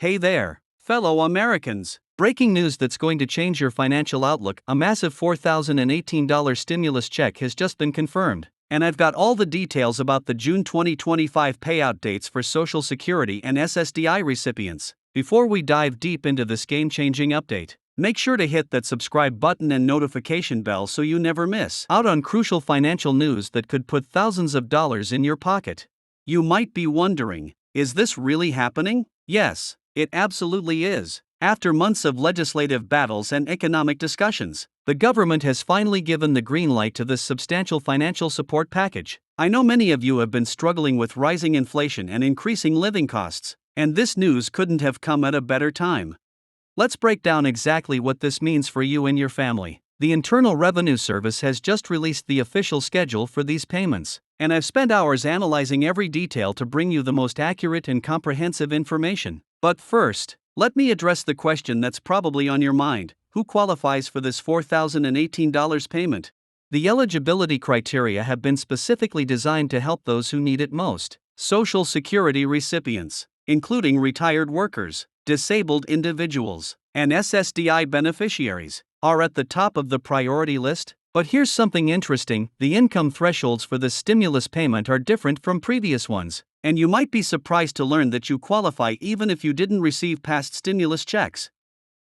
Hey there, fellow Americans. Breaking news that's going to change your financial outlook. A massive $4,018 stimulus check has just been confirmed. And I've got all the details about the June 2025 payout dates for Social Security and SSDI recipients. Before we dive deep into this game-changing update, make sure to hit that subscribe button and notification bell so you never miss out on crucial financial news that could put thousands of dollars in your pocket. You might be wondering, is this really happening? Yes, it absolutely is. After months of legislative battles and economic discussions, the government has finally given the green light to this substantial financial support package. I know many of you have been struggling with rising inflation and increasing living costs, and this news couldn't have come at a better time. Let's break down exactly what this means for you and your family. The Internal Revenue Service has just released the official schedule for these payments, and I've spent hours analyzing every detail to bring you the most accurate and comprehensive information. But first, let me address the question that's probably on your mind: who qualifies for this $4,018 payment? The eligibility criteria have been specifically designed to help those who need it most. Social Security recipients, including retired workers, disabled individuals, and SSDI beneficiaries, are at the top of the priority list. But here's something interesting: the income thresholds for the stimulus payment are different from previous ones, and you might be surprised to learn that you qualify even if you didn't receive past stimulus checks.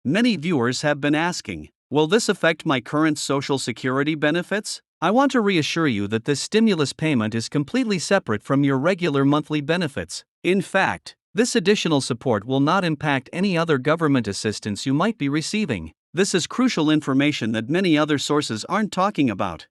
Many viewers have been asking, will this affect my current Social Security benefits? I want to reassure you that this stimulus payment is completely separate from your regular monthly benefits. In fact, this additional support will not impact any other government assistance you might be receiving. This is crucial information that many other sources aren't talking about.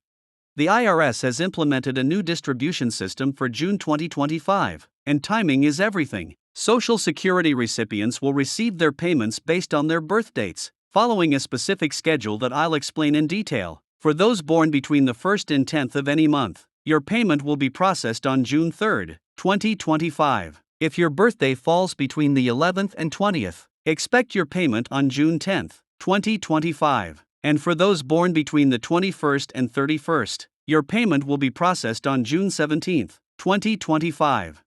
The IRS has implemented a new distribution system for June 2025, and timing is everything. Social Security recipients will receive their payments based on their birth dates, following a specific schedule that I'll explain in detail. For those born between the 1st and 10th of any month, your payment will be processed on June 3rd, 2025. If your birthday falls between the 11th and 20th, expect your payment on June 10th, 2025. And for those born between the 21st and 31st, your payment will be processed on June 17th, 2025.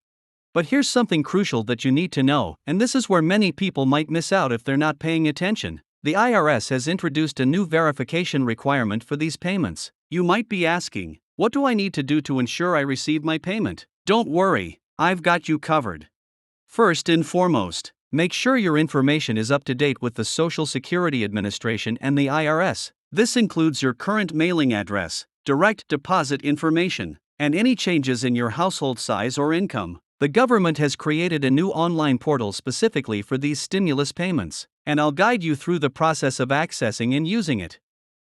But here's something crucial that you need to know, and this is where many people might miss out if they're not paying attention. The IRS has introduced a new verification requirement for these payments. You might be asking, what do I need to do to ensure I receive my payment? Don't worry, I've got you covered. First and foremost, make sure your information is up to date with the Social Security Administration and the IRS. This includes your current mailing address, direct deposit information, and any changes in your household size or income. The government has created a new online portal specifically for these stimulus payments, and I'll guide you through the process of accessing and using it.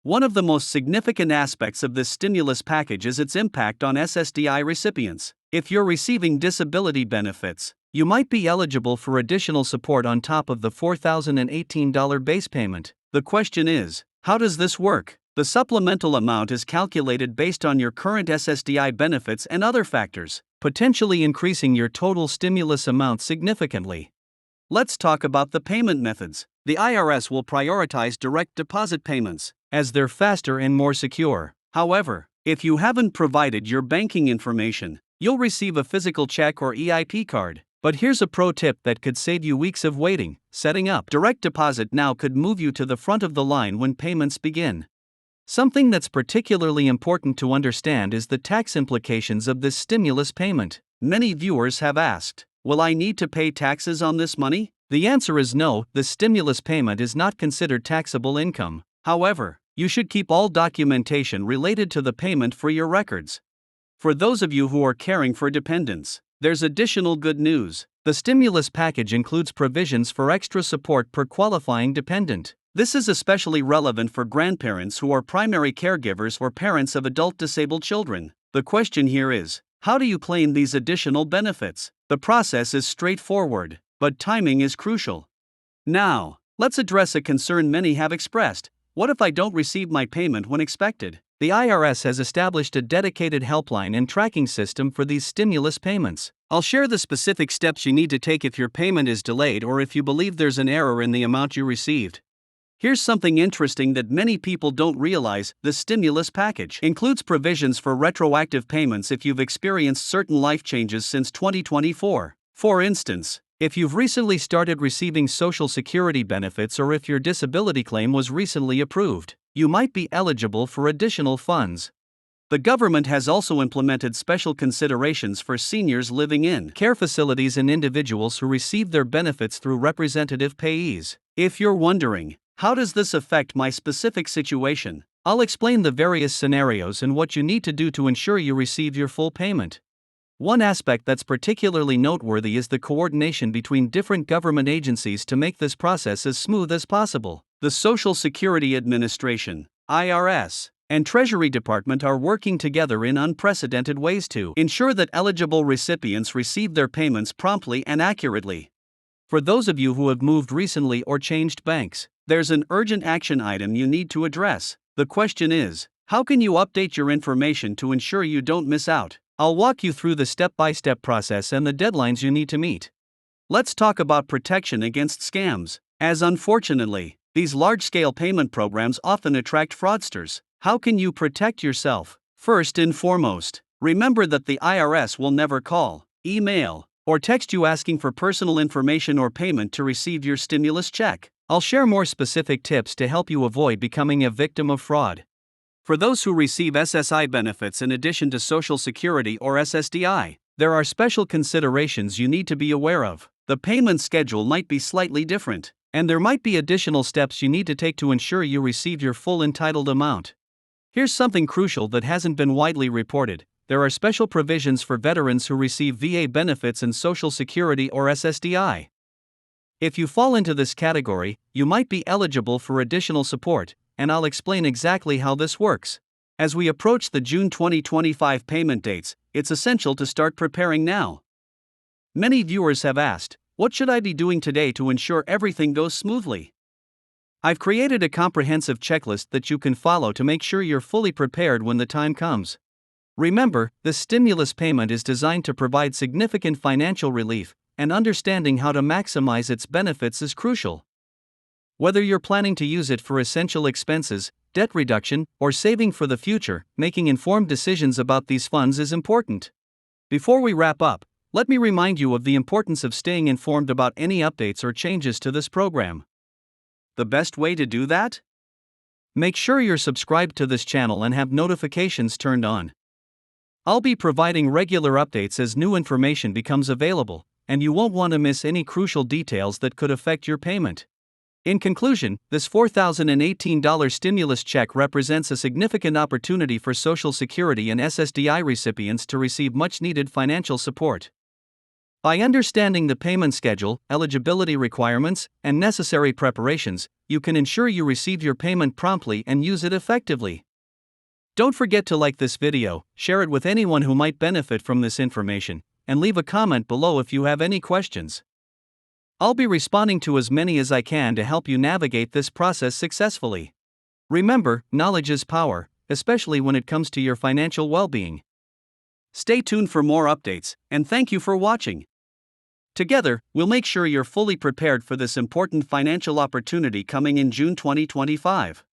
One of the most significant aspects of this stimulus package is its impact on SSDI recipients. If you're receiving disability benefits, you might be eligible for additional support on top of the $4,018 base payment. The question is, how does this work? The supplemental amount is calculated based on your current SSDI benefits and other factors, potentially increasing your total stimulus amount significantly. Let's talk about the payment methods. The IRS will prioritize direct deposit payments, as they're faster and more secure. However, if you haven't provided your banking information, you'll receive a physical check or EIP card. But here's a pro tip that could save you weeks of waiting. Setting up direct deposit now could move you to the front of the line when payments begin. Something that's particularly important to understand is the tax implications of this stimulus payment. Many viewers have asked, will I need to pay taxes on this money? The answer is no, the stimulus payment is not considered taxable income. However, you should keep all documentation related to the payment for your records. For those of you who are caring for dependents, there's additional good news. The stimulus package includes provisions for extra support per qualifying dependent. This is especially relevant for grandparents who are primary caregivers or parents of adult disabled children. The question here is, how do you claim these additional benefits? The process is straightforward, but timing is crucial. Now, let's address a concern many have expressed. What if I don't receive my payment when expected? The IRS has established a dedicated helpline and tracking system for these stimulus payments. I'll share the specific steps you need to take if your payment is delayed or if you believe there's an error in the amount you received. Here's something interesting that many people don't realize: the stimulus package includes provisions for retroactive payments if you've experienced certain life changes since 2024. For instance, If you've recently started receiving Social Security benefits or if your disability claim was recently approved, you might be eligible for additional funds. The government has also implemented special considerations for seniors living in care facilities and individuals who receive their benefits through representative payees. If you're wondering, how does this affect my specific situation? I'll explain the various scenarios and what you need to do to ensure you receive your full payment. One aspect that's particularly noteworthy is the coordination between different government agencies to make this process as smooth as possible. The Social Security Administration, IRS, and Treasury Department are working together in unprecedented ways to ensure that eligible recipients receive their payments promptly and accurately. For those of you who have moved recently or changed banks, there's an urgent action item you need to address. The question is, how can you update your information to ensure you don't miss out? I'll walk you through the step-by-step process and the deadlines you need to meet. Let's talk about protection against scams, as unfortunately, these large-scale payment programs often attract fraudsters. How can you protect yourself? First and foremost, remember that the IRS will never call, email, or text you asking for personal information or payment to receive your stimulus check. I'll share more specific tips to help you avoid becoming a victim of fraud. For those who receive SSI benefits in addition to Social Security or SSDI, there are special considerations you need to be aware of. The payment schedule might be slightly different, and there might be additional steps you need to take to ensure you receive your full entitled amount. Here's something crucial that hasn't been widely reported. There are special provisions for veterans who receive VA benefits in Social Security or SSDI. If you fall into this category, you might be eligible for additional support, and I'll explain exactly how this works. As we approach the June 2025 payment dates, it's essential to start preparing now. Many viewers have asked, what should I be doing today to ensure everything goes smoothly? I've created a comprehensive checklist that you can follow to make sure you're fully prepared when the time comes. Remember, the stimulus payment is designed to provide significant financial relief, and understanding how to maximize its benefits is crucial. Whether you're planning to use it for essential expenses, debt reduction, or saving for the future, making informed decisions about these funds is important. Before we wrap up, let me remind you of the importance of staying informed about any updates or changes to this program. The best way to do that? Make sure you're subscribed to this channel and have notifications turned on. I'll be providing regular updates as new information becomes available, and you won't want to miss any crucial details that could affect your payment. In conclusion, this $4,018 stimulus check represents a significant opportunity for Social Security and SSDI recipients to receive much-needed financial support. By understanding the payment schedule, eligibility requirements, and necessary preparations, you can ensure you receive your payment promptly and use it effectively. Don't forget to like this video, share it with anyone who might benefit from this information, and leave a comment below if you have any questions. I'll be responding to as many as I can to help you navigate this process successfully. Remember, knowledge is power, especially when it comes to your financial well-being. Stay tuned for more updates, and thank you for watching. Together, we'll make sure you're fully prepared for this important financial opportunity coming in June 2025.